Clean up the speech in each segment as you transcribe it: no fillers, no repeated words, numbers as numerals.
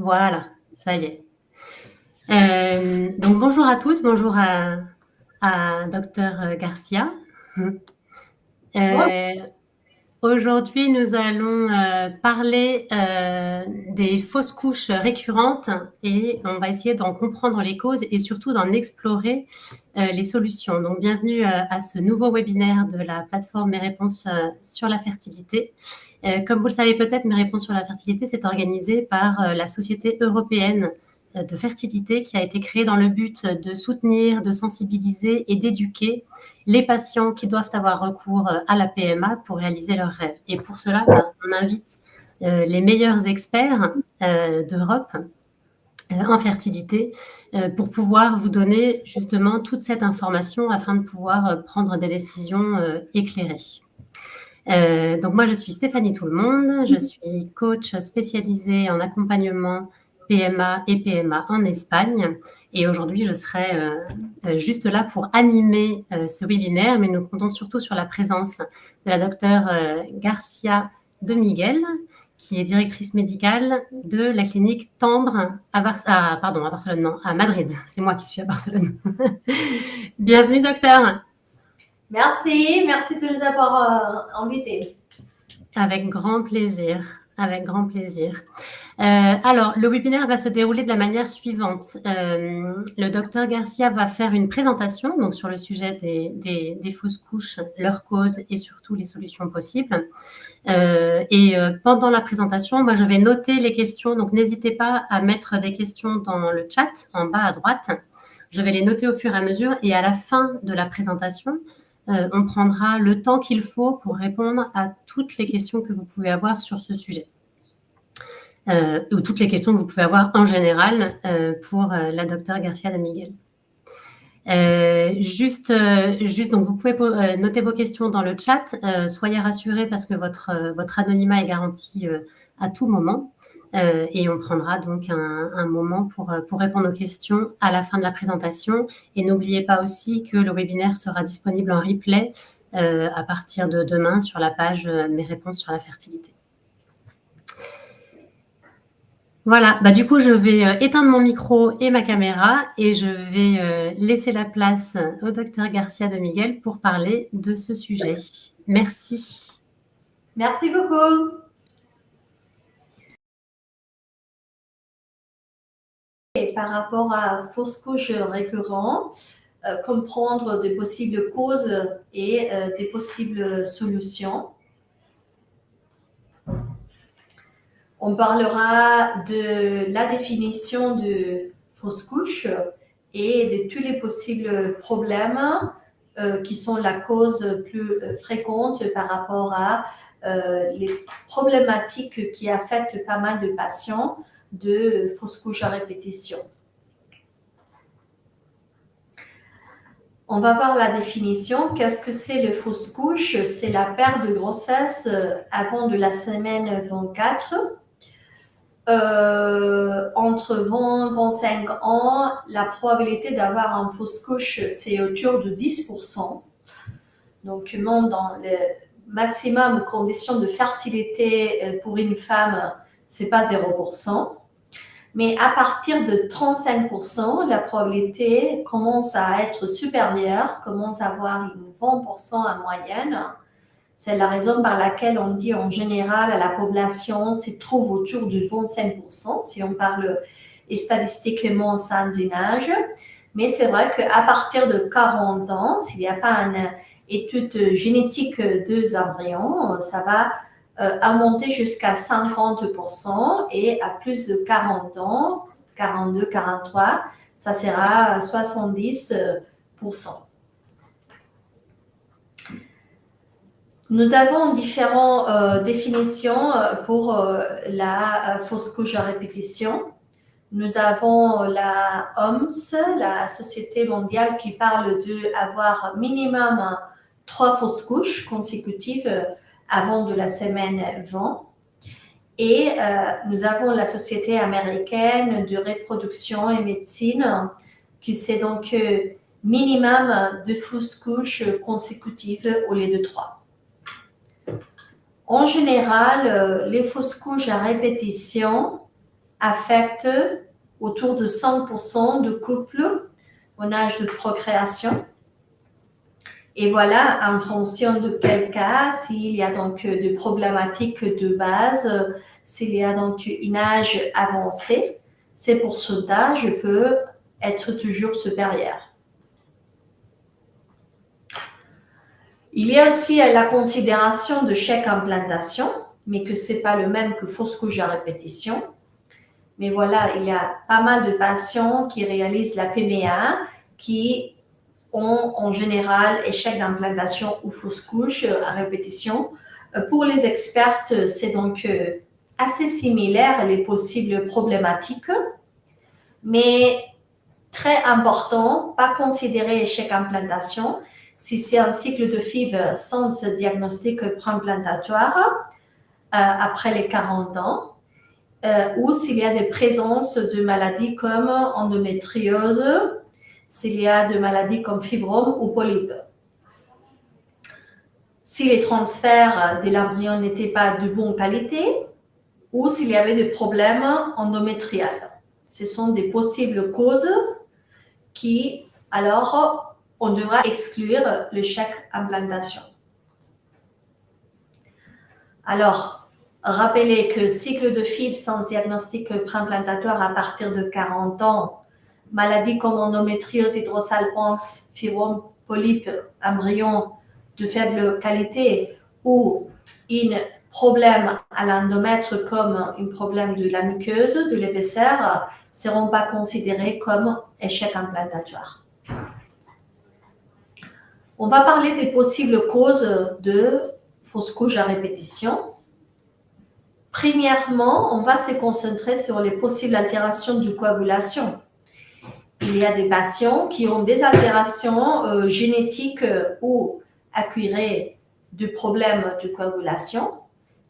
Voilà, ça y est. Donc bonjour à toutes, bonjour à Dr Garcia. Bonjour. Euh, Aujourd'hui, nous allons parler des fausses couches récurrentes et on va essayer d'en comprendre les causes et surtout d'en explorer les solutions. Donc bienvenue à ce nouveau webinaire de la plateforme Mes réponses sur la fertilité. Comme vous le savez peut-être, Mes réponses sur la fertilité, c'est organisé par la Société européenne de fertilité qui a été créée dans le but de soutenir, de sensibiliser et d'éduquer les patients qui doivent avoir recours à la PMA pour réaliser leurs rêves. Et pour cela, on invite les meilleurs experts d'Europe en fertilité pour pouvoir vous donner justement toute cette information afin de pouvoir prendre des décisions éclairées. Donc moi, je suis Stéphanie Tout-le-Monde, je suis coach spécialisée en accompagnement PMA et PMA en Espagne. Et aujourd'hui, je serai juste là pour animer ce webinaire, mais nous comptons surtout sur la présence de la docteure Garcia de Miguel, qui est directrice médicale de la clinique Tambre à Barcelone, non, à Madrid. C'est moi qui suis à Barcelone. Bienvenue, docteur. Merci de nous avoir invités. Avec grand plaisir, avec grand plaisir. Alors, le webinaire va se dérouler de la manière suivante. Le docteur Garcia va faire une présentation donc, sur le sujet des fausses couches, leurs causes et surtout les solutions possibles. Pendant la présentation, moi, je vais noter les questions. Donc, n'hésitez pas à mettre des questions dans le chat en bas à droite. Je vais les noter au fur et à mesure. Et à la fin de la présentation, on prendra le temps qu'il faut pour répondre à toutes les questions que vous pouvez avoir sur ce sujet. Ou toutes les questions que vous pouvez avoir en général pour la docteure Garcia de Miguel. Donc vous pouvez noter vos questions dans le chat. Soyez rassurés parce que votre anonymat est garanti à tout moment. Et on prendra donc un moment pour répondre aux questions à la fin de la présentation. Et n'oubliez pas aussi que le webinaire sera disponible en replay à partir de demain sur la page Mes réponses sur la fertilité. Voilà, du coup, je vais éteindre mon micro et ma caméra et je vais laisser la place au docteur Garcia de Miguel pour parler de ce sujet. Merci. Merci beaucoup. Et par rapport à fausses couches récurrentes, comprendre des possibles causes et des possibles solutions. On parlera de la définition de fausse couche et de tous les possibles problèmes qui sont la cause plus fréquente par rapport à les problématiques qui affectent pas mal de patients de fausse couche à répétition. On va voir la définition. Qu'est-ce que c'est le fausse couche? C'est la perte de grossesse avant de la semaine 24. Entre 20 et 25 ans, la probabilité d'avoir une fausse couche, c'est autour de 10%. Donc, même dans le maximum conditions de fertilité pour une femme, c'est pas 0%. Mais à partir de 35%, la probabilité commence à être supérieure, commence à avoir une 20% en moyenne. C'est la raison par laquelle on dit en général à la population se trouve autour de 25%, si on parle statistiquement sans âge. Mais c'est vrai qu'à partir de 40 ans, s'il n'y a pas une étude génétique des embryons, ça va monter jusqu'à 50% et à plus de 40 ans, 42, 43, ça sera 70%. Nous avons différentes définitions pour la fausse couche à répétition. Nous avons la OMS, la Société mondiale, qui parle d'avoir minimum 3 fausses couches consécutives avant de la semaine 20. Et nous avons la Société américaine de reproduction et médecine, qui c'est donc minimum de fausses couches consécutives au lieu de 3. En général, les fausses couches à répétition affecte autour de 100% de couples en âge de procréation. Et voilà, en fonction de quel cas, s'il y a donc des problématiques de base, s'il y a donc un âge avancé, ces pourcentages peuvent être toujours supérieurs. Il y a aussi la considération de chaque implantation, mais que ce n'est pas le même que fausse couche à répétition. Mais voilà, il y a pas mal de patients qui réalisent la PMA qui ont en général échec d'implantation ou fausse couche à répétition. Pour les expertes, c'est donc assez similaire les possibles problématiques, mais très important, pas considérer échec d'implantation si c'est un cycle de FIV sans diagnostic préimplantatoire après les 40 ans, ou s'il y a des présences de maladies comme endométriose, s'il y a des maladies comme fibrome ou polype. Si les transferts de l'embryon n'étaient pas de bonne qualité, ou s'il y avait des problèmes endométriales. Ce sont des possibles causes qui, alors, on devra exclure l'échec implantation. Alors, rappelez que le cycle de FIV sans diagnostic préimplantatoire à partir de 40 ans, maladies comme endométriose, hydrosalpinx, fibrome, polype, embryon de faible qualité ou un problème à l'endomètre comme un problème de la muqueuse, de l'épaisseur, ne seront pas considérés comme échec implantatoire. On va parler des possibles causes de fausse couche à répétition. Premièrement, on va se concentrer sur les possibles altérations de coagulation. Il y a des patients qui ont des altérations génétiques ou acquièrent de problèmes de coagulation,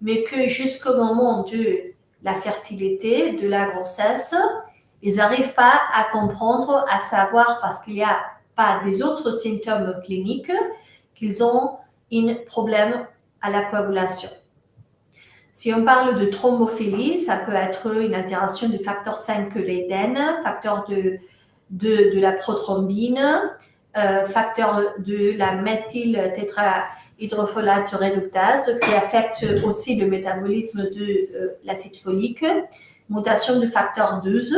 mais que jusqu'au moment de la fertilité, de la grossesse, ils n'arrivent pas à comprendre, à savoir, parce qu'il n'y a pas des autres symptômes cliniques, qu'ils ont un problème à la coagulation. Si on parle de thrombophilie, ça peut être une altération du facteur 5 Leiden, facteur de la prothrombine, facteur de la méthyltétrahydrofolate réductase qui affecte aussi le métabolisme de l'acide folique, mutation du facteur 12,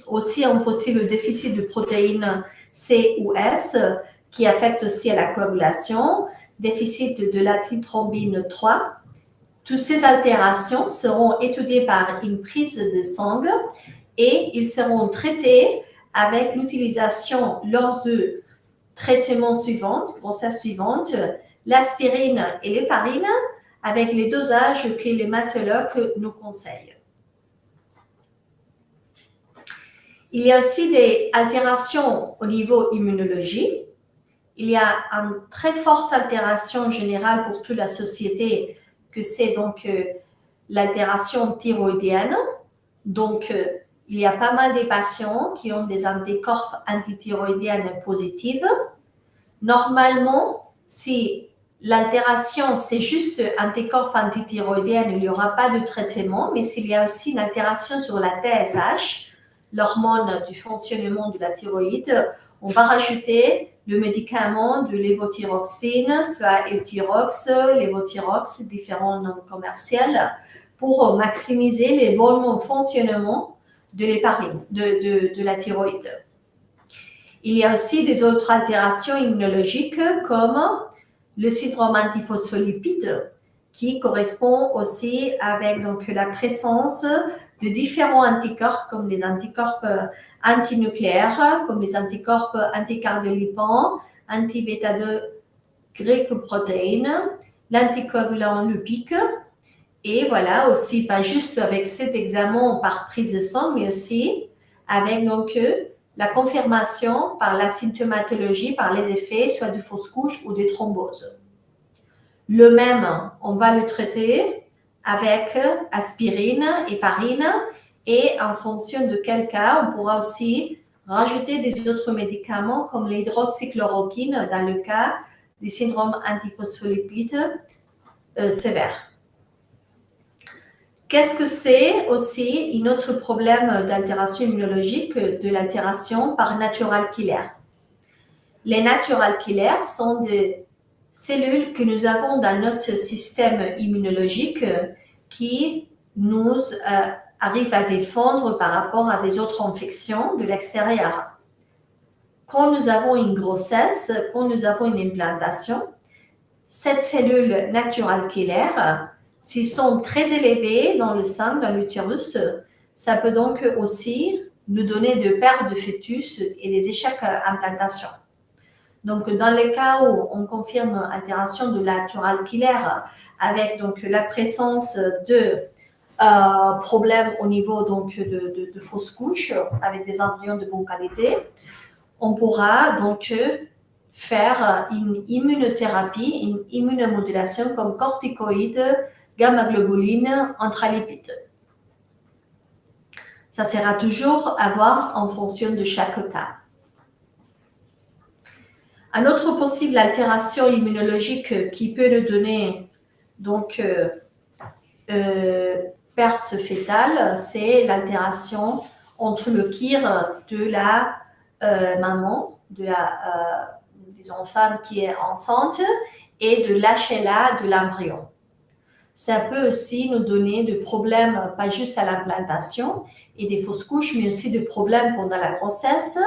aussi un possible déficit de protéines C ou S qui affecte aussi à la coagulation, déficit de la thrombine 3. Toutes ces altérations seront étudiées par une prise de sang et ils seront traités avec l'utilisation lors de traitements suivants, grossesse suivante, l'aspirine et l'héparine avec les dosages que les hématologues nous conseillent. Il y a aussi des altérations au niveau immunologie. Il y a une très forte altération générale pour toute la société que c'est donc l'altération thyroïdienne. Donc, il y a pas mal de patients qui ont des anticorps antithyroïdiennes positifs. Normalement, si l'altération, c'est juste anticorps antithyroïdienne, il n'y aura pas de traitement, mais s'il y a aussi une altération sur la TSH, l'hormone du fonctionnement de la thyroïde, on va rajouter le médicament de lévothyroxine, soit Euthyrox, lévothyrox, différents noms commerciaux, pour maximiser les bons fonctionnements de l'héparine, de la thyroïde. Il y a aussi des autres altérations immunologiques comme le syndrome antiphospholipide qui correspond aussi avec donc, la présence de différents anticorps comme les anticorps antinucléaires, comme les anticorps anticardiolipants, anti-bêta-2 glycoprotéines, l'anticoagulant lupique. Et voilà, aussi, pas juste avec cet examen par prise de sang, mais aussi avec donc la confirmation par la symptomatologie, par les effets, soit de fausse couche ou de thrombose. Le même, on va le traiter avec aspirine, héparine, et en fonction de quel cas, on pourra aussi rajouter des autres médicaments comme l'hydroxychloroquine dans le cas du syndrome antiphospholipide sévère. Qu'est-ce que c'est aussi un autre problème d'altération immunologique, de l'altération par natural killer? Les natural killers sont des cellules que nous avons dans notre système immunologique qui nous arrivent à défendre par rapport à des autres infections de l'extérieur. Quand nous avons une grossesse, quand nous avons une implantation, cette cellule natural killer, s'ils sont très élevés dans le sein, dans l'utérus, ça peut donc aussi nous donner des pertes de fœtus et des échecs à implantation. Donc, dans les cas où on confirme altération de natural killer avec donc la présence de problèmes au niveau donc de fausses couches avec des embryons de bonne qualité, on pourra donc faire une immunothérapie, une immunomodulation comme corticoïdes, gamma-globuline, intralipides. Ça sera toujours à voir en fonction de chaque cas. Un autre possible altération immunologique qui peut nous donner donc perte fétale, c'est l'altération entre le KIR de la maman, de la disons femme qui est enceinte, et de l'HLA de l'embryon. Ça peut aussi nous donner des problèmes, pas juste à l'implantation et des fausses couches, mais aussi des problèmes pendant la grossesse,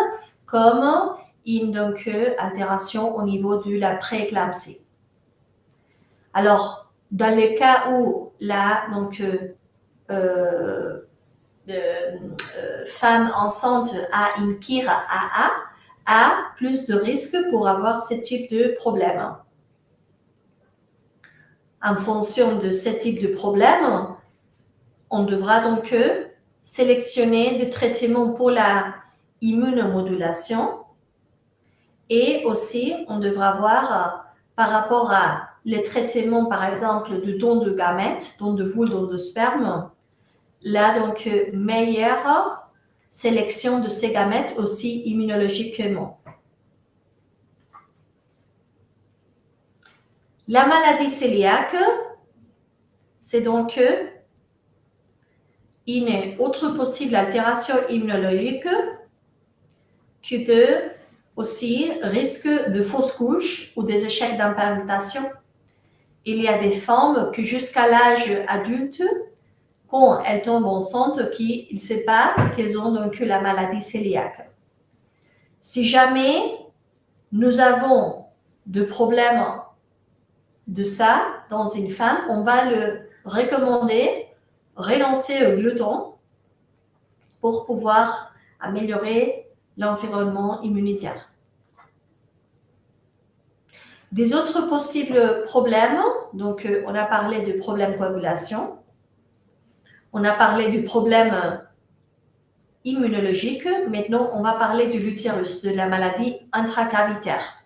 comme une donc, altération au niveau de la prééclampsie. Alors, dans le cas où la femme enceinte a une KIR AA, a plus de risques pour avoir ce type de problème. En fonction de ce type de problème, on devra donc sélectionner des traitements pour la immunomodulation et aussi on devra voir par rapport à les traitements par exemple de don de gamètes, don de voule, don de sperme, là donc meilleure sélection de ces gamètes aussi immunologiquement. La maladie cœliaque, c'est donc une autre possible altération immunologique qui de aussi risque de fausses couches ou des échecs d'implantation. Il y a des femmes qui jusqu'à l'âge adulte, quand elles tombent enceintes, qui ne savent pas qu'elles ont donc la maladie cœliaque. Si jamais nous avons des problèmes de ça dans une femme, on va le recommander, relancer le gluten pour pouvoir améliorer l'environnement immunitaire. Des autres possibles problèmes, donc on a parlé de problème coagulation, on a parlé du problème immunologique, maintenant on va parler de l'utérus, de la maladie intracavitaire.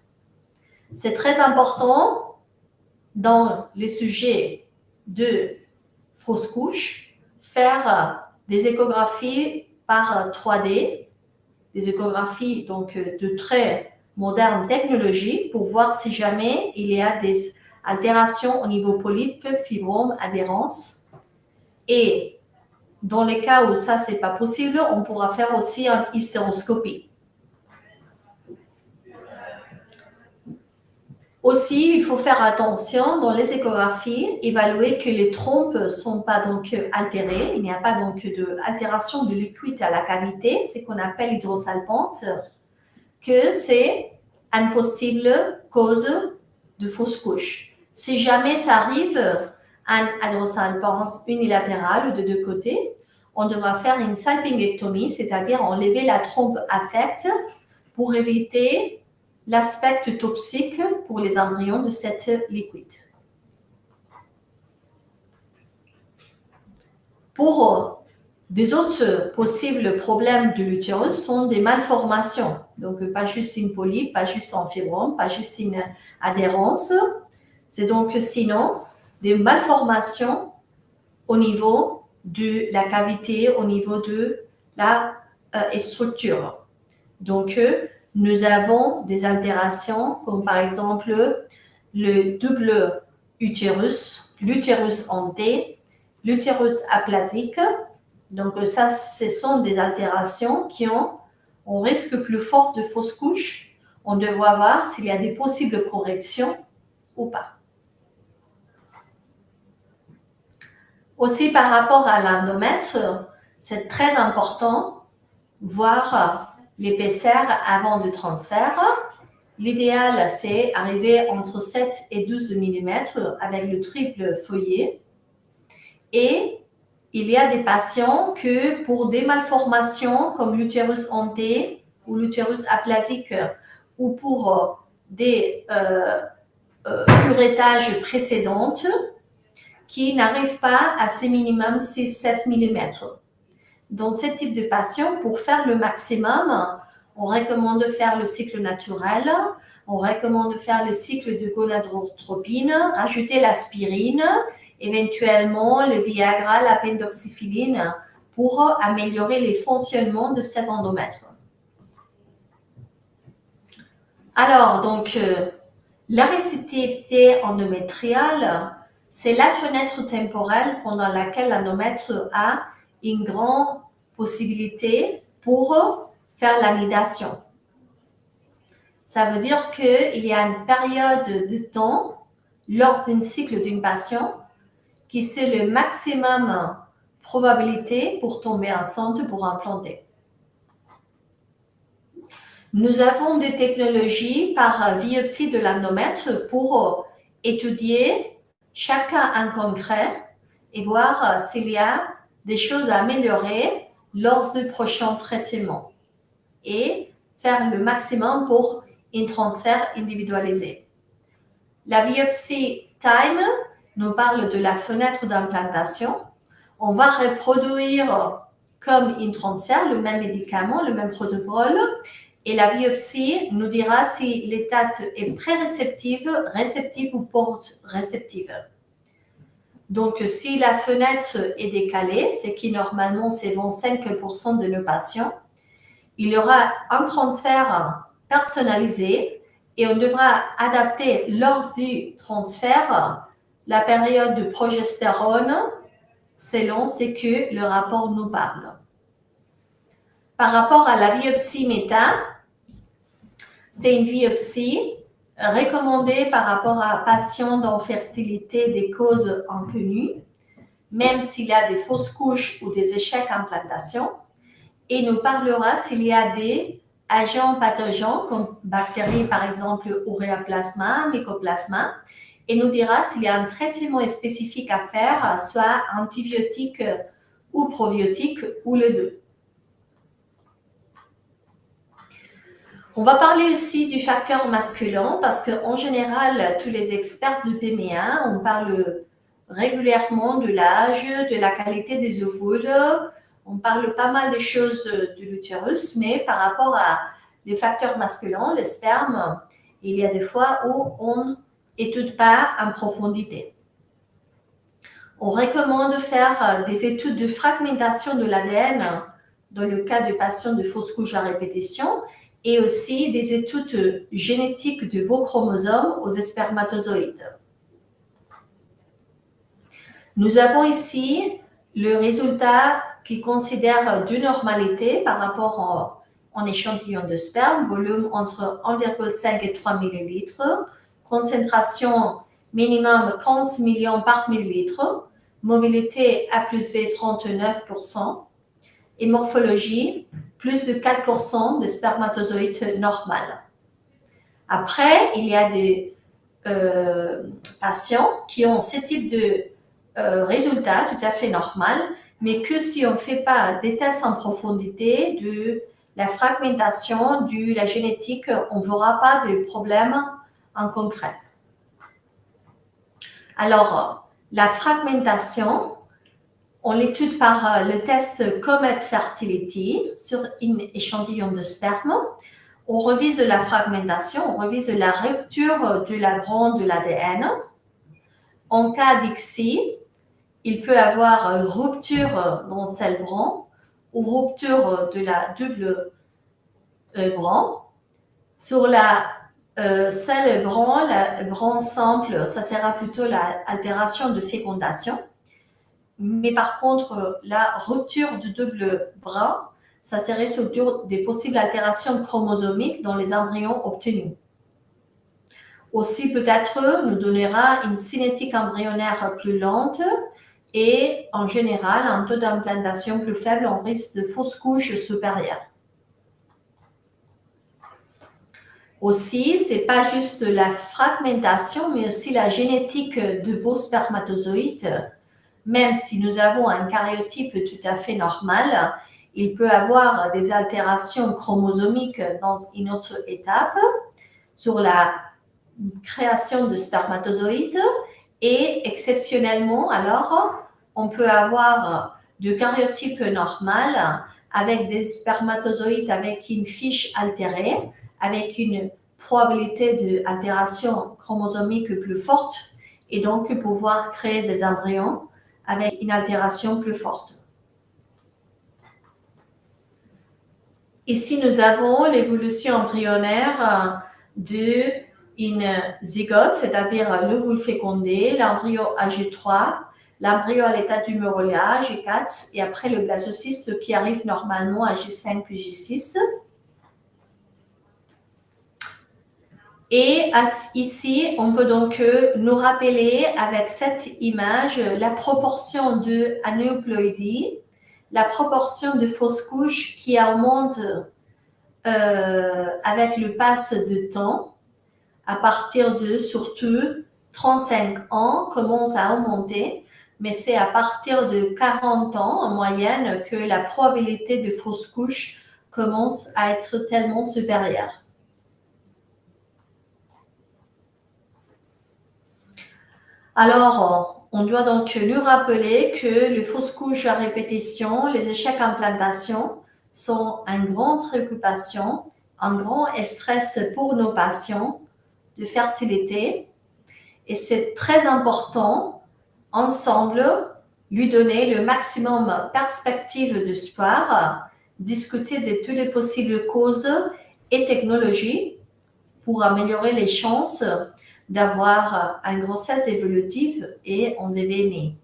C'est très important dans les sujets de fausses couches, faire des échographies par 3D, des échographies donc de très moderne technologie pour voir si jamais il y a des altérations au niveau polype, fibrome, adhérence. Et dans les cas où ça c'est pas possible, on pourra faire aussi une hystéroscopie. Aussi, il faut faire attention dans les échographies, évaluer que les trompes ne sont pas donc altérées. Il n'y a pas donc d'altération de liquide à la cavité, ce qu'on appelle hydrosalpance, que c'est une possible cause de fausse couche. Si jamais ça arrive, une hydrosalpance unilatérale ou de deux côtés, on devra faire une salpingectomie, c'est-à-dire enlever la trompe affecte pour éviter l'aspect toxique pour les embryons de cette liquide. Pour des autres possibles problèmes de l'utérus sont des malformations. Donc, pas juste une polype, pas juste un fibrome, pas juste une adhérence. C'est donc sinon des malformations au niveau de la cavité, au niveau de la structure. Donc, nous avons des altérations comme par exemple le double utérus, l'utérus en T l'utérus aplasique. Donc ça, ce sont des altérations qui ont un risque plus fort de fausse couche. On devra voir s'il y a des possibles corrections ou pas. Aussi par rapport à l'endomètre, c'est très important voir l'épaisseur avant le transfert. L'idéal, c'est arriver entre 7 et 12 mm avec le triple feuillet. Et il y a des patients que pour des malformations comme l'utérus hanté ou l'utérus aplasique ou pour des curettages précédentes qui n'arrivent pas à ces minimum 6-7 mm. Dans ce type de patients, pour faire le maximum, on recommande de faire le cycle naturel, on recommande de faire le cycle de gonadotropine, rajouter l'aspirine, éventuellement le Viagra, la pendoxyphyline pour améliorer les fonctionnements de cet endomètre. Alors, donc, la réceptivité endométriale, c'est la fenêtre temporelle pendant laquelle l'endomètre a une grande possibilité pour faire l'anidation. Ça veut dire qu'il y a une période de temps lors d'un cycle d'une patiente qui c'est le maximum probabilité pour tomber enceinte, pour implanter. Nous avons des technologies par biopsie de l'endomètre pour étudier chaque cas en concret et voir s'il y a des choses à améliorer lors du prochain traitement et faire le maximum pour un transfert individualisé. La biopsie time nous parle de la fenêtre d'implantation. On va reproduire comme un transfert le même médicament, le même protocole, et la biopsie nous dira si l'état est pré-réceptive, réceptive ou post-réceptive. Donc, si la fenêtre est décalée, c'est qui normalement c'est 25% de nos patients, il y aura un transfert personnalisé et on devra adapter lors du transfert la période de progestérone selon ce que le rapport nous parle. Par rapport à la biopsie méta, c'est une biopsie recommandée par rapport à patients d'infertilité des causes inconnues, même s'il y a des fausses couches ou des échecs en implantation, et nous parlera s'il y a des agents pathogènes comme bactéries, par exemple uréaplasma, mycoplasma, et nous dira s'il y a un traitement spécifique à faire, soit antibiotique ou probiotique ou les deux. On va parler aussi du facteur masculin parce qu'en général, tous les experts de PMA, on parle régulièrement de l'âge, de la qualité des ovules, on parle pas mal de choses de l'utérus, mais par rapport à les facteurs masculins, les spermes, il y a des fois où on n'étudie pas en profondité. On recommande de faire des études de fragmentation de l'ADN dans le cas de patients de fausses couches à répétition et aussi des études génétiques de vos chromosomes aux spermatozoïdes. Nous avons ici le résultat qui considère de normalité par rapport en échantillon de sperme, volume entre 1,5 et 3 ml, concentration minimum 15 millions par millilitre, mobilité A plus V 39%, et morphologie plus de 4% de spermatozoïdes normales. Après, il y a des patients qui ont ce type de résultats tout à fait normal, mais que si on ne fait pas des tests en profondité de la fragmentation, de la génétique, on ne verra pas de problème en concret. Alors, la fragmentation, on l'étude par le test Comet Fertility sur un échantillon de sperme. On revise la fragmentation, on revise la rupture de la bande de l'ADN. En cas d'ICSI, il peut avoir rupture dans celle bran ou rupture de la double bran. Sur la celle bran simple, ça sera plutôt l'altération de fécondation. mais par contre, la rupture du double bras, ça serait sur des possibles altérations chromosomiques dans les embryons obtenus. Aussi, peut-être, nous donnera une cinétique embryonnaire plus lente et, en général, un taux d'implantation plus faible en risque de fausse couche supérieure. Aussi, ce n'est pas juste la fragmentation, mais aussi la génétique de vos spermatozoïdes. Même si nous avons un karyotype tout à fait normal, il peut avoir des altérations chromosomiques dans une autre étape sur la création de spermatozoïdes et exceptionnellement, alors, on peut avoir du karyotype normal avec des spermatozoïdes avec une fiche altérée, avec une probabilité d'altération chromosomique plus forte et donc pouvoir créer des embryons avec une altération plus forte. Ici, nous avons l'évolution embryonnaire d'une zygote, c'est-à-dire l'ovule fécondé, l'embryo à J3, l'embryo à l'état du à J4 et après le blastocyste qui arrive normalement à J5 puis J6. Et ici, on peut donc nous rappeler avec cette image la proportion de anéuploïdie, la proportion de fausses couches qui augmente avec le pass de temps. À partir de surtout 35 ans, commence à augmenter, mais c'est à partir de 40 ans en moyenne que la probabilité de fausses couches commence à être tellement supérieure. Alors, on doit donc nous rappeler que les fausses couches à répétition, les échecs en implantation sont une grande préoccupation, un grand stress pour nos patients de fertilité. Et c'est très important, ensemble, lui donner le maximum perspective d'espoir, discuter de toutes les possibles causes et technologies pour améliorer les chances d'avoir une grossesse évolutive et un bébé né.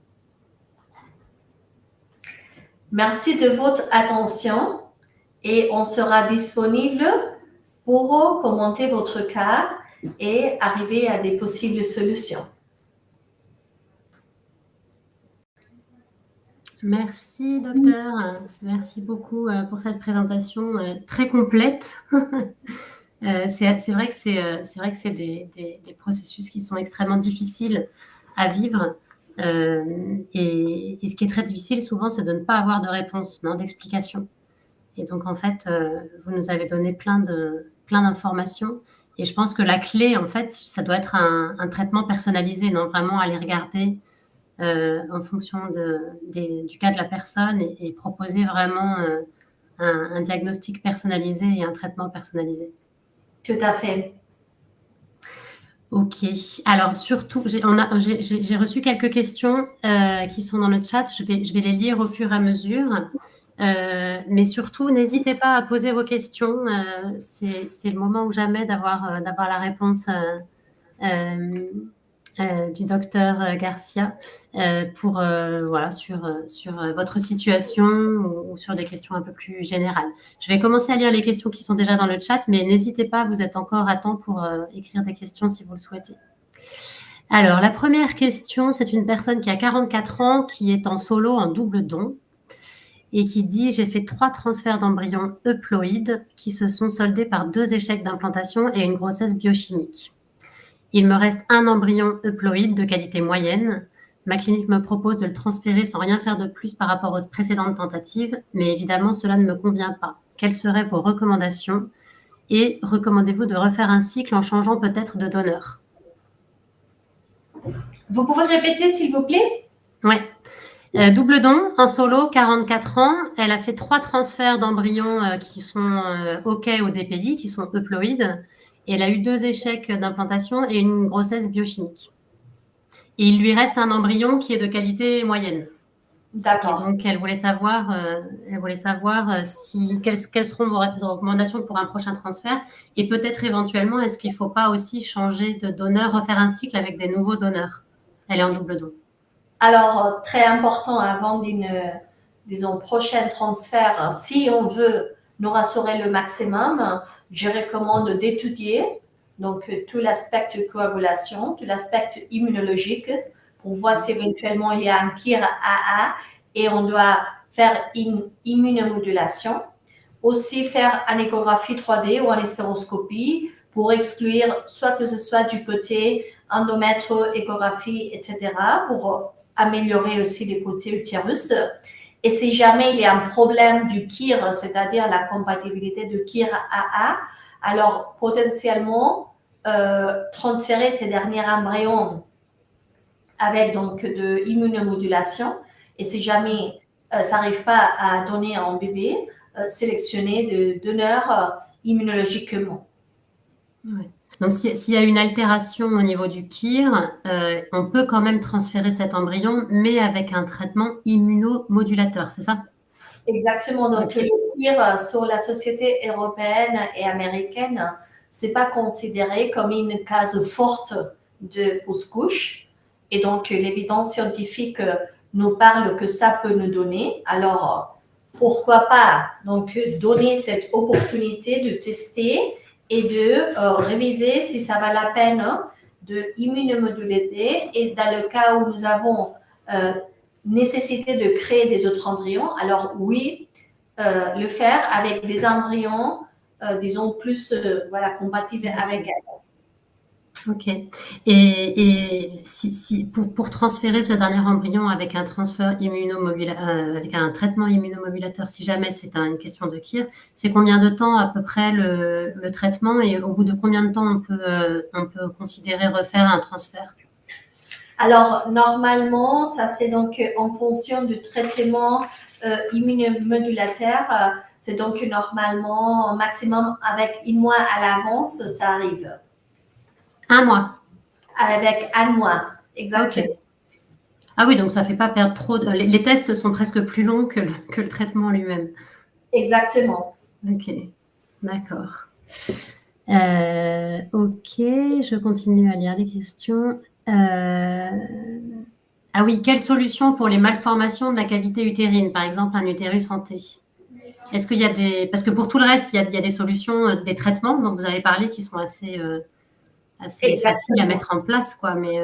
Merci de votre attention et on sera disponible pour commenter votre cas et arriver à des possibles solutions. Merci, docteur. Merci beaucoup pour cette présentation très complète. C'est vrai que c'est des processus qui sont extrêmement difficiles à vivre. Et ce qui est très difficile souvent, c'est de ne pas avoir de réponse, d'explication. Et donc, en fait, vous nous avez donné plein d'informations. Et je pense que la clé, en fait, ça doit être un traitement personnalisé, vraiment aller regarder en fonction du cas de la personne et proposer vraiment un diagnostic personnalisé et un traitement personnalisé. Tout à fait. Ok. Alors, surtout, j'ai reçu quelques questions qui sont dans le chat. Je vais les lire au fur et à mesure. Mais surtout, n'hésitez pas à poser vos questions. C'est le moment ou jamais d'avoir la réponse du docteur Garcia sur votre situation ou sur des questions un peu plus générales. Je vais commencer à lire les questions qui sont déjà dans le chat, mais n'hésitez pas, vous êtes encore à temps pour écrire des questions si vous le souhaitez. Alors, la première question, c'est une personne qui a 44 ans, qui est en solo, en double don, et qui dit « J'ai fait 3 transferts d'embryons euploïdes qui se sont soldés par 2 échecs d'implantation et une grossesse biochimique. Il me reste un embryon euploïde de qualité moyenne. Ma clinique me propose de le transférer sans rien faire de plus par rapport aux précédentes tentatives, mais évidemment, cela ne me convient pas. Quelles seraient vos recommandations? Et recommandez-vous de refaire un cycle en changeant peut-être de donneur? » Vous pouvez répéter, s'il vous plaît? Oui. Double don, en solo, 44 ans. Elle a fait 3 transferts d'embryons qui sont OK au DPI, qui sont euploïdes. Et elle a eu 2 échecs d'implantation et une grossesse biochimique. Et il lui reste un embryon qui est de qualité moyenne. D'accord. Et donc, elle voulait savoir quelles seront vos recommandations pour un prochain transfert. Et peut-être éventuellement, est-ce qu'il ne faut pas aussi changer de donneur, refaire un cycle avec des nouveaux donneurs? Elle est en double don. Alors, très important avant d'une, disons, prochaine transfert, si on veut nous rassurer le maximum, je recommande d'étudier donc tout l'aspect de coagulation, tout l'aspect immunologique pour voir si éventuellement il y a un KIR AA et on doit faire une immunomodulation. Aussi faire une échographie 3D ou une hystéroscopie pour exclure soit que ce soit du côté endomètre, échographie, etc. pour améliorer aussi les côtés utérus. Et si jamais il y a un problème du KIR, c'est-à-dire la compatibilité de KIR AA, alors potentiellement transférer ces derniers embryons avec donc de immunomodulation. Et si jamais ça n'arrive pas à donner un bébé, sélectionner de donneurs immunologiquement. Ouais. Donc, s'il y a une altération au niveau du KIR, on peut quand même transférer cet embryon, mais avec un traitement immunomodulateur, c'est ça? Exactement. Donc, Okay. le KIR sur la société européenne et américaine, c'est pas considéré comme une case forte de fausse couche. Et donc, l'évidence scientifique nous parle que ça peut nous donner. Alors, pourquoi pas donc donner cette opportunité de tester et de réviser si ça va la peine de immunomoduler. Et dans le cas où nous avons nécessité de créer des autres embryons, alors oui, le faire avec des embryons, disons, plus voilà, compatibles avec elle. Ok. Et pour transférer ce dernier embryon avec un avec un traitement immunomodulateur, si jamais c'est une question de KIR, c'est combien de temps à peu près le traitement et au bout de combien de temps on peut considérer refaire un transfert? Alors, normalement, ça c'est donc en fonction du traitement immunomodulateur. C'est donc normalement au maximum avec 1 mois à l'avance, ça arrive. 1 mois. Avec 1 mois, exactement. Ok. Ah oui, donc ça fait pas perdre trop de... Les tests sont presque plus longs que le traitement lui-même. Exactement. Ok, d'accord. Ok, je continue à lire les questions. Ah oui, quelle solution pour les malformations de la cavité utérine, par exemple un utérus en T? Est-ce qu'il y a des... Parce que pour tout le reste, il y a des solutions, des traitements dont vous avez parlé qui sont assez faciles à mettre en place, quoi, mais...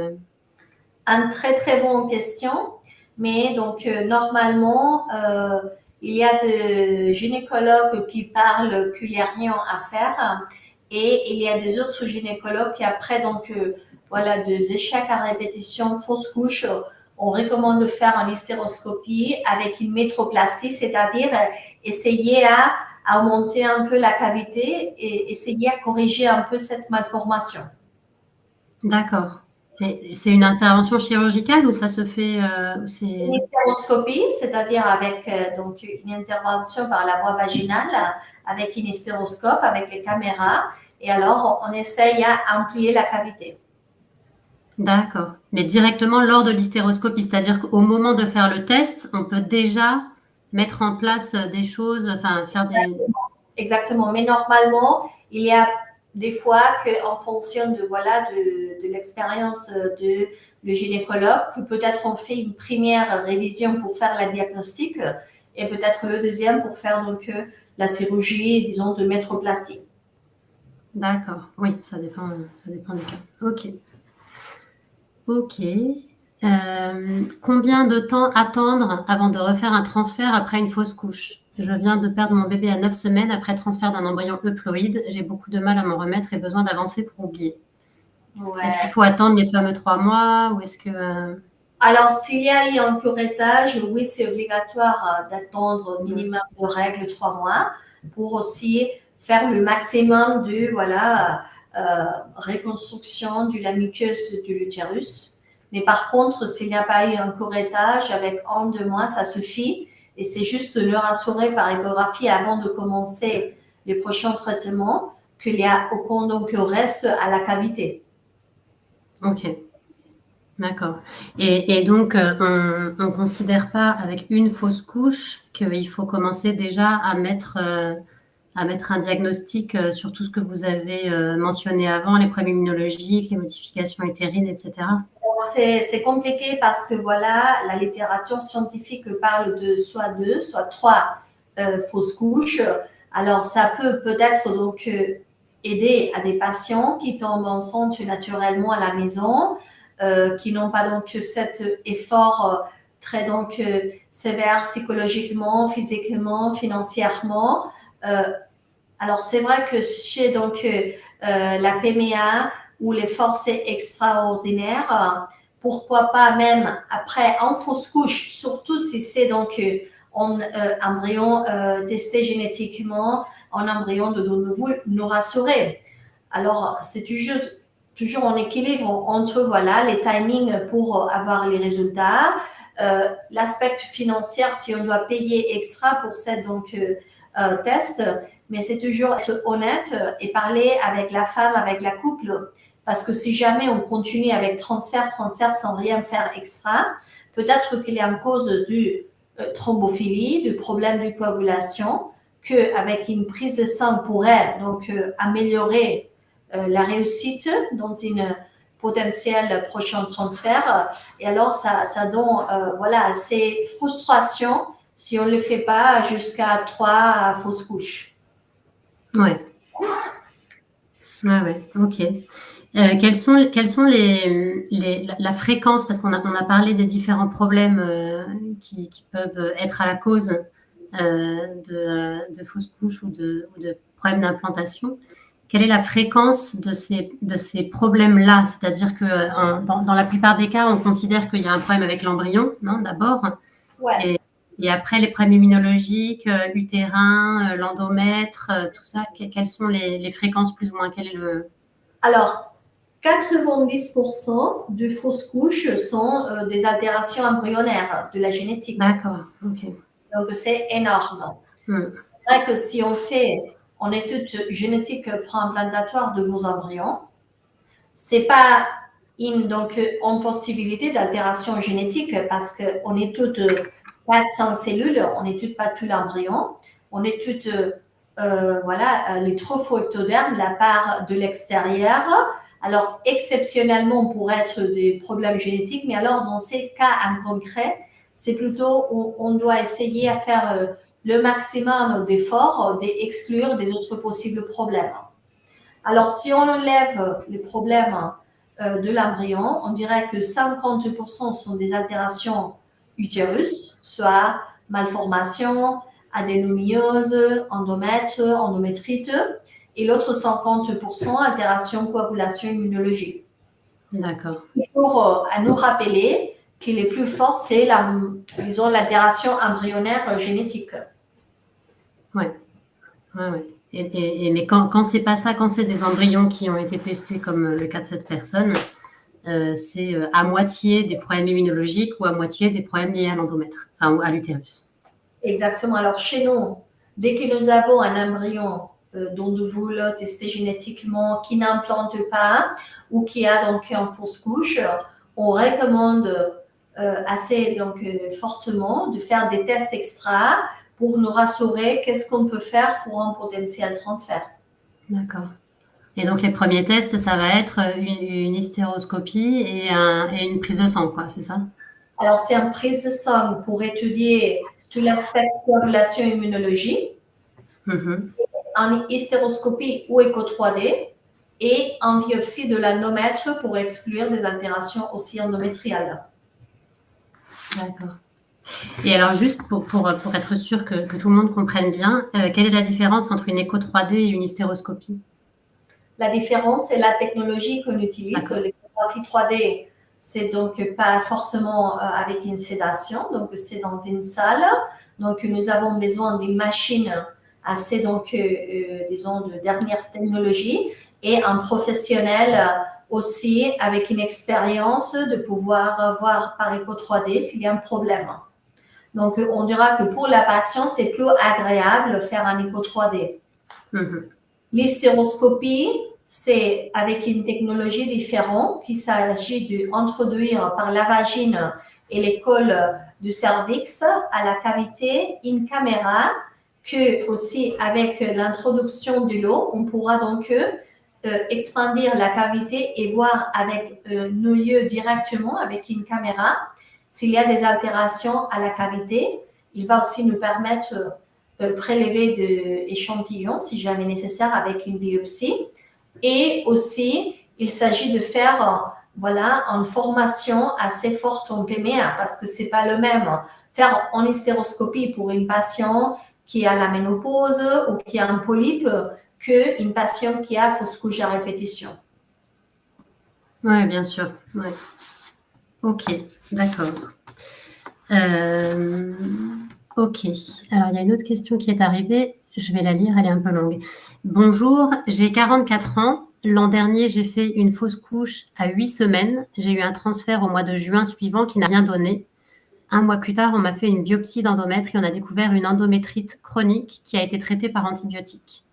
Une très très bonne question. Mais donc normalement, il y a des gynécologues qui parlent qu'il n'y a rien à faire et il y a des autres gynécologues qui après donc voilà des échecs à répétition, fausse couche, on recommande de faire une hystéroscopie avec une métroplastie, c'est-à-dire essayer à augmenter un peu la cavité et essayer à corriger un peu cette malformation. D'accord. C'est une intervention chirurgicale ou ça se fait... Une hystéroscopie, c'est-à-dire avec donc une intervention par la voie vaginale, avec une hystéroscope, avec les caméras, et alors on essaye à amplier la cavité. D'accord. Mais directement lors de l'hystéroscopie, c'est-à-dire qu'au moment de faire le test, on peut déjà mettre en place des choses, enfin faire des... Exactement. Mais normalement, il y a des fois qu'en fonction de voilà de l'expérience de le gynécologue, que peut-être on fait une première révision pour faire la diagnostic et peut-être le deuxième pour faire donc la chirurgie, disons, de métroplastie. D'accord. Oui, ça dépend des cas. Ok. Ok. Combien de temps attendre avant de refaire un transfert après une fausse couche? Je viens de perdre mon bébé à 9 semaines après transfert d'un embryon euploïde. J'ai beaucoup de mal à m'en remettre et besoin d'avancer pour oublier. Ouais. Est-ce qu'il faut attendre les fameux 3 mois ou est-ce que... Alors, s'il y a eu un curettage, oui, c'est obligatoire d'attendre minimum de règles 3 mois pour aussi faire le maximum de voilà, reconstruction de la muqueuse de l'utérus. Mais par contre, s'il n'y a pas eu un curettage avec 1, 2 mois, ça suffit. Et c'est juste de le rassurer par échographie avant de commencer les prochains traitements qu'il y a aucun donc reste à la cavité. Ok. D'accord. Et donc, on ne considère pas avec une fausse couche qu'il faut commencer déjà à mettre un diagnostic sur tout ce que vous avez mentionné avant, les problèmes immunologiques, les modifications utérines, etc. C'est compliqué parce que voilà, la littérature scientifique parle de soit deux, soit trois fausses couches. Alors, ça peut peut-être donc aider à des patients qui tombent enceintes naturellement à la maison, qui n'ont pas donc cet effort très donc sévère psychologiquement, physiquement, financièrement. Alors, c'est vrai que chez donc la PMA où l'effort c'est extraordinaire, pourquoi pas même après en fausse couche, surtout si c'est donc en embryon testé génétiquement, en embryon de nouveau, nous rassurer. Alors, c'est toujours en équilibre entre voilà, les timings pour avoir les résultats, l'aspect financier si on doit payer extra pour cette donc test, mais c'est toujours être honnête et parler avec la femme, avec la couple, parce que si jamais on continue avec transfert sans rien faire extra, peut-être qu'il est en cause du thrombophilie, du problème de coagulation, qu'avec une prise de sang pourrait donc améliorer la réussite dans une potentiel prochain transfert. Et alors, ça donne voilà, ces frustrations si on ne le fait pas jusqu'à 3 fausses couches. Ouais. Ouais, ok. Quelles sont la fréquence, parce qu'on a parlé des différents problèmes qui peuvent être à la cause de fausses couches ou de problèmes d'implantation. Quelle est la fréquence de ces problèmes-là? C'est-à-dire que dans la plupart des cas, on considère qu'il y a un problème avec l'embryon, non, d'abord, Ouais. et après les problèmes immunologiques, utérins, l'endomètre, tout ça. Quelles sont les fréquences plus ou moins? Quel est le... Alors, 90% de fausses couches sont des altérations embryonnaires de la génétique. D'accord, ok. Donc, c'est énorme. C'est vrai que si on fait en étude génétique préimplantatoire de vos embryons, c'est pas donc en possibilité d'altération génétique parce qu'on étude 400 cellules, on n'étude pas tout l'embryon, on étude voilà, les trophoectodermes, la part de l'extérieur. Alors, exceptionnellement, on pourrait être des problèmes génétiques, mais alors, dans ces cas en concret, c'est plutôt, on doit essayer à faire le maximum d'efforts, d'exclure des autres possibles problèmes. Alors, si on enlève les problèmes de l'embryon, on dirait que 50% sont des altérations utérus, soit malformation, adénomyose, endomètre, endométrite, et l'autre 50% altération, coagulation, immunologie. D'accord. Toujours à nous rappeler que les plus forts, c'est l'altération embryonnaire génétique. Ouais. Mais quand c'est pas ça, quand c'est des embryons qui ont été testés comme le cas de cette personne, c'est à moitié des problèmes immunologiques ou à moitié des problèmes liés à l'endomètre, enfin à l'utérus. Exactement. Alors chez nous, dès que nous avons un embryon dont nous voulons tester génétiquement, qui n'implante pas ou qui a donc une fausse couche, on recommande assez donc fortement de faire des tests extra pour nous rassurer qu'est-ce qu'on peut faire pour un potentiel transfert. D'accord. Et donc les premiers tests, ça va être une hystéroscopie et une prise de sang, quoi, c'est ça? Alors c'est une prise de sang pour étudier tout l'aspect coagulation immunologie, en hystéroscopie ou écho 3D et en biopsie de l'endomètre pour exclure des altérations aussi endométriales. D'accord. Et alors, juste pour être sûr que tout le monde comprenne bien, quelle est la différence entre une écho 3D et une hystéroscopie? La différence, c'est la technologie qu'on utilise. L'échographie 3D, c'est donc pas forcément avec une sédation, donc c'est dans une salle. Donc, nous avons besoin d'une machine assez, donc, disons, de dernière technologie et un professionnel aussi avec une expérience de pouvoir voir par écho 3D s'il y a un problème. Donc, on dira que pour la patiente, c'est plus agréable de faire un écho 3D. L'hystéroscopie, c'est avec une technologie différente qu'il s'agit d'introduire par la vagine et les cols du cervix à la cavité une caméra que aussi avec l'introduction de l'eau, on pourra donc expandir la cavité et voir avec nos yeux directement, avec une caméra, s'il y a des altérations à la cavité. Il va aussi nous permettre de prélever des échantillons, si jamais nécessaire, avec une biopsie. Et aussi, il s'agit de faire voilà, une formation assez forte en PMA, parce que c'est pas le même faire en hystéroscopie pour une patiente qui a la ménopause ou qui a un polype qu'une patiente qui a fausse couche à répétition. Oui, bien sûr. Ouais. Ok, d'accord. Ok. Alors, il y a une autre question qui est arrivée. Je vais la lire, elle est un peu longue. Bonjour, j'ai 44 ans. L'an dernier, j'ai fait une fausse couche à 8 semaines. J'ai eu un transfert au mois de juin suivant qui n'a rien donné. Un mois plus tard, on m'a fait une biopsie d'endomètre et on a découvert une endométrite chronique qui a été traitée par antibiotiques.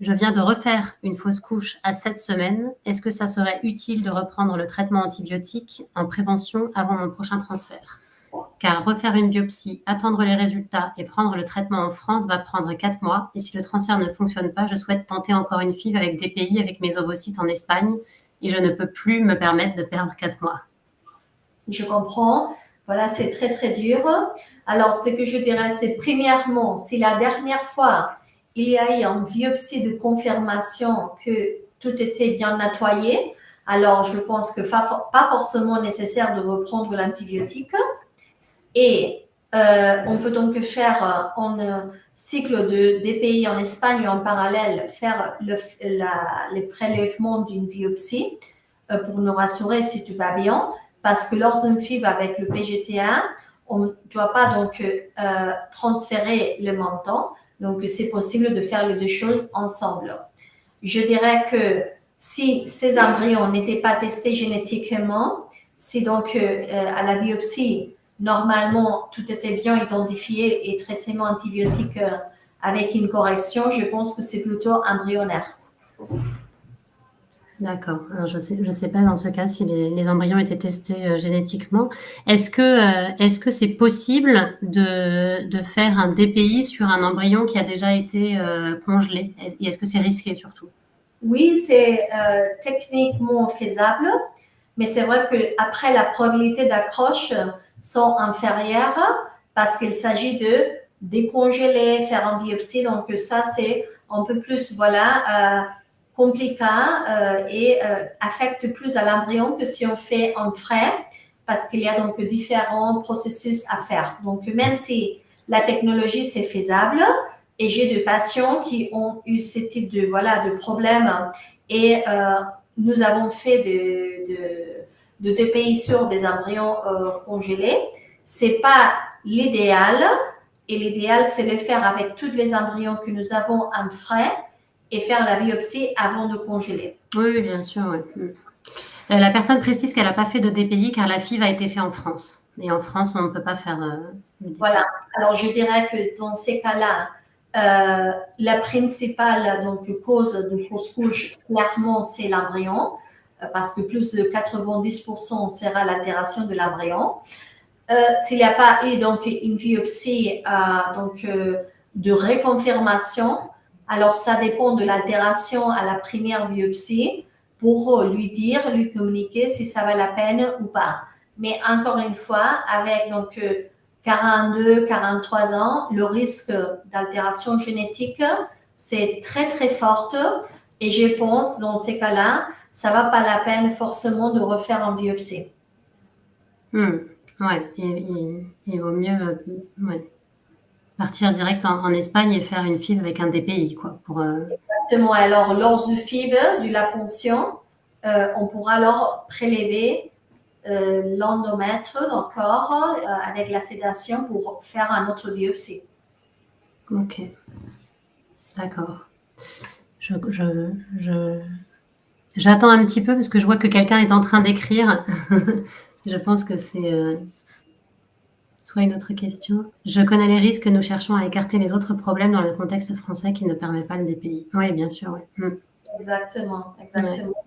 Je viens de refaire une fausse couche à 7 semaines. Est-ce que ça serait utile de reprendre le traitement antibiotique en prévention avant mon prochain transfert? Car refaire une biopsie, attendre les résultats et prendre le traitement en France va prendre 4 mois. Et si le transfert ne fonctionne pas, je souhaite tenter encore une FIV avec DPI avec mes ovocytes en Espagne et je ne peux plus me permettre de perdre 4 mois. Je comprends. Voilà, c'est très, très dur. Alors, ce que je dirais, c'est premièrement, si la dernière fois, il y a eu une biopsie de confirmation que tout était bien nettoyé, alors je pense que pas forcément nécessaire de reprendre l'antibiotique. Et on peut donc faire un cycle de DPI en Espagne en parallèle, faire les prélèvements d'une biopsie pour nous rassurer si tout va bien. Parce que lors d'une FIV avec le PGT1, on ne doit pas donc transférer le montant. Donc, c'est possible de faire les deux choses ensemble. Je dirais que si ces embryons n'étaient pas testés génétiquement, si donc à la biopsie, normalement, tout était bien identifié et traitement antibiotique avec une correction, je pense que c'est plutôt embryonnaire. D'accord. Alors, je sais pas dans ce cas si les embryons étaient testés génétiquement. Est-ce que c'est possible de faire un DPI sur un embryon qui a déjà été congelé? Et est-ce que c'est risqué surtout? Oui, c'est techniquement faisable, mais c'est vrai qu'après, la probabilité d'accroche sont inférieures parce qu'il s'agit de décongeler, faire une biopsie. Donc, ça, c'est un peu plus, voilà, compliqué et affecte plus à l'embryon que si on fait en frais parce qu'il y a donc différents processus à faire. Donc, même si la technologie, c'est faisable, et j'ai des patients qui ont eu ce type de, voilà, de problème et nous avons fait de DPI sur des embryons congelés. C'est pas l'idéal et l'idéal, c'est de faire avec tous les embryons que nous avons en frais et faire la biopsie avant de congeler. Oui, bien sûr. Ouais. La personne précise qu'elle n'a pas fait de DPI car la FIV a été faite en France. Et en France, on ne peut pas faire de DPI. Voilà. Alors, je dirais que dans ces cas-là, la principale donc, cause de fausse couche, clairement, c'est l'embryon, parce que plus de 90% sera l'altération de l'embryon. S'il n'y a pas eu donc une biopsie de reconfirmation, alors ça dépend de l'altération à la première biopsie pour lui dire, lui communiquer si ça va la peine ou pas. Mais encore une fois, avec donc 42, 43 ans, le risque d'altération génétique, c'est très, très fort. Et je pense, dans ces cas-là, ça ne va pas la peine forcément de refaire une biopsie. Ouais, il vaut mieux partir direct en Espagne et faire une FIV avec un DPI, quoi. Exactement. Alors, lors du FIV, de la ponction, on pourra alors prélever l'endomètre dans le corps avec la sédation pour faire un autre biopsie. Ok. D'accord. J'attends un petit peu parce que je vois que quelqu'un est en train d'écrire. Je pense que c'est soit une autre question. Je connais les risques, nous cherchons à écarter les autres problèmes dans le contexte français qui ne permet pas le DPI. Oui, bien sûr. Ouais. Exactement.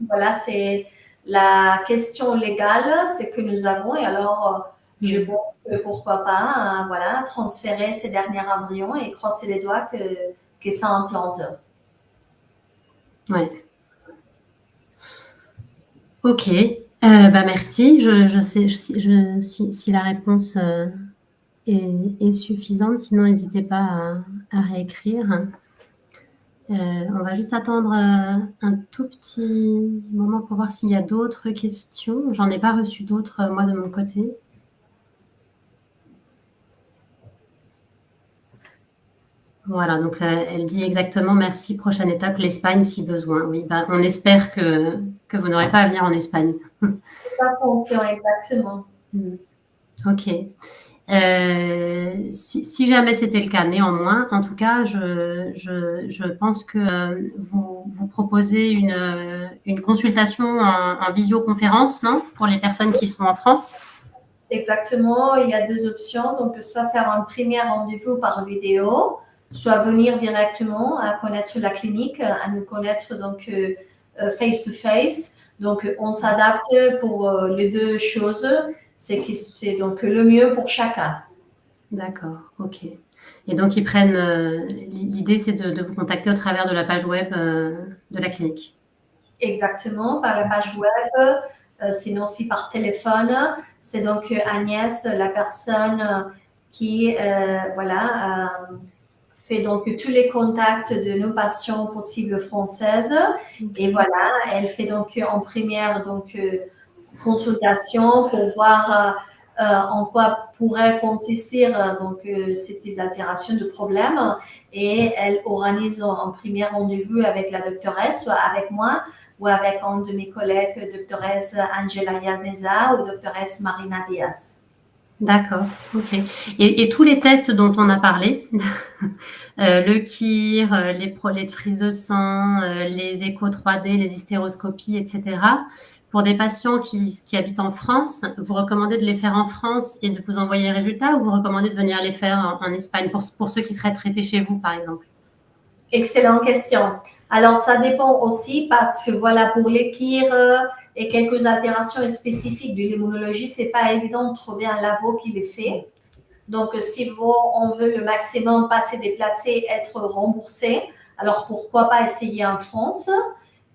Voilà, c'est la question légale, c'est que nous avons. Et alors, je pense que pourquoi pas, voilà, transférer ces derniers embryons et crosser les doigts que ça implante. Ouais. Ok, merci. Je sais si la réponse est suffisante. Sinon, n'hésitez pas à réécrire. On va juste attendre un tout petit moment pour voir s'il y a d'autres questions. J'en ai pas reçu d'autres, moi, de mon côté. Voilà, donc elle dit exactement merci. Prochaine étape, l'Espagne si besoin. Oui, on espère que vous n'aurez pas à venir en Espagne. Pas conscient, exactement. Ok. Si jamais c'était le cas, néanmoins, en tout cas, je pense que vous proposez une consultation en visioconférence, non? Pour les personnes qui sont en France. Exactement, il y a deux options, donc soit faire un premier rendez-vous par vidéo, soit venir directement à connaître la clinique, à nous connaître donc face to face. Donc on s'adapte pour les deux choses, c'est donc le mieux pour chacun. D'accord, ok. Et donc ils prennent. L'idée, c'est de vous contacter au travers de la page web de la clinique. Exactement, par la page web, sinon aussi par téléphone. C'est donc Agnès, la personne qui fait donc tous les contacts de nos patients possibles françaises. Et voilà, elle fait donc en première consultation pour voir en quoi pourrait consister cette altération de problème. Et elle organise en premier rendez-vous avec la doctoresse, soit avec moi, ou avec un de mes collègues, doctoresse Angela Yaneza ou doctoresse Marina Diaz. D'accord, ok. Et tous les tests dont on a parlé, le KIR, les prises de sang, les échos 3D, les hystéroscopies, etc., pour des patients qui habitent en France, vous recommandez de les faire en France et de vous envoyer les résultats, ou vous recommandez de venir les faire en Espagne pour ceux qui seraient traités chez vous, par exemple? Excellente question. Alors, ça dépend aussi parce que voilà, pour les KIR et quelques altérations spécifiques de l'immunologie, c'est pas évident de trouver un labo qui les fait. Donc, si on veut le maximum pas se déplacer, être remboursé, alors pourquoi pas essayer en France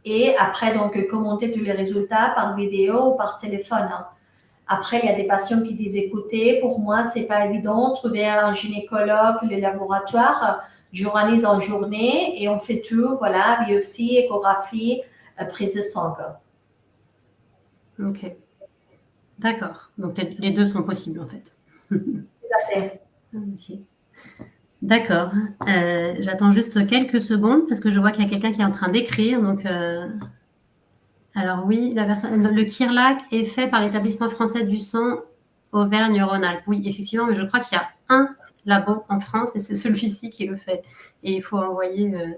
et après, donc, commenter tous les résultats par vidéo ou par téléphone. Après, il y a des patients qui disent, écoutez, pour moi, c'est pas évident, trouver un gynécologue, le laboratoire, j'organise en journée et on fait tout, voilà, biopsie, échographie, prise de sang. Ok. D'accord. Donc, les deux sont possibles, en fait. Tout à fait. Ok. D'accord. J'attends juste quelques secondes parce que je vois qu'il y a quelqu'un qui est en train d'écrire. Donc, alors oui, le Kirlac est fait par l'établissement français du sang Auvergne-Rhône-Alpes. Oui, effectivement, mais je crois qu'il y a un labo en France et c'est celui-ci qui le fait. Et il faut envoyer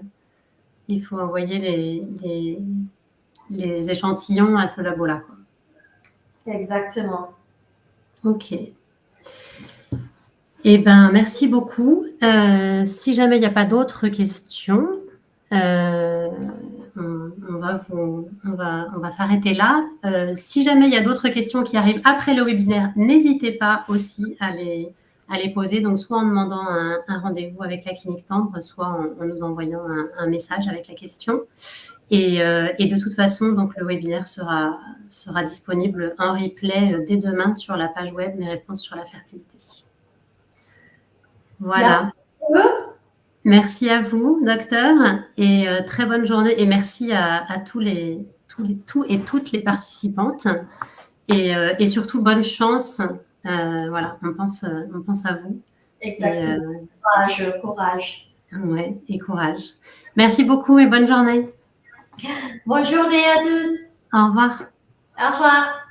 les échantillons à ce labo-là, quoi. Exactement. Ok. Eh ben, merci beaucoup. Si jamais il n'y a pas d'autres questions, on va s'arrêter là. Si jamais il y a d'autres questions qui arrivent après le webinaire, n'hésitez pas aussi à les poser. Donc, soit en demandant un rendez-vous avec la clinique Temple, soit en nous envoyant un message avec la question. Et de toute façon, donc, le webinaire sera disponible en replay dès demain sur la page web Mes réponses sur la fertilité. Voilà. Merci à vous, docteur, et très bonne journée. Et merci à tous et toutes les participantes. Et surtout, bonne chance. Voilà, on pense à vous. Exactement. Courage. Ouais, et courage. Merci beaucoup et bonne journée. Bonne journée à tous. Au revoir. Au revoir.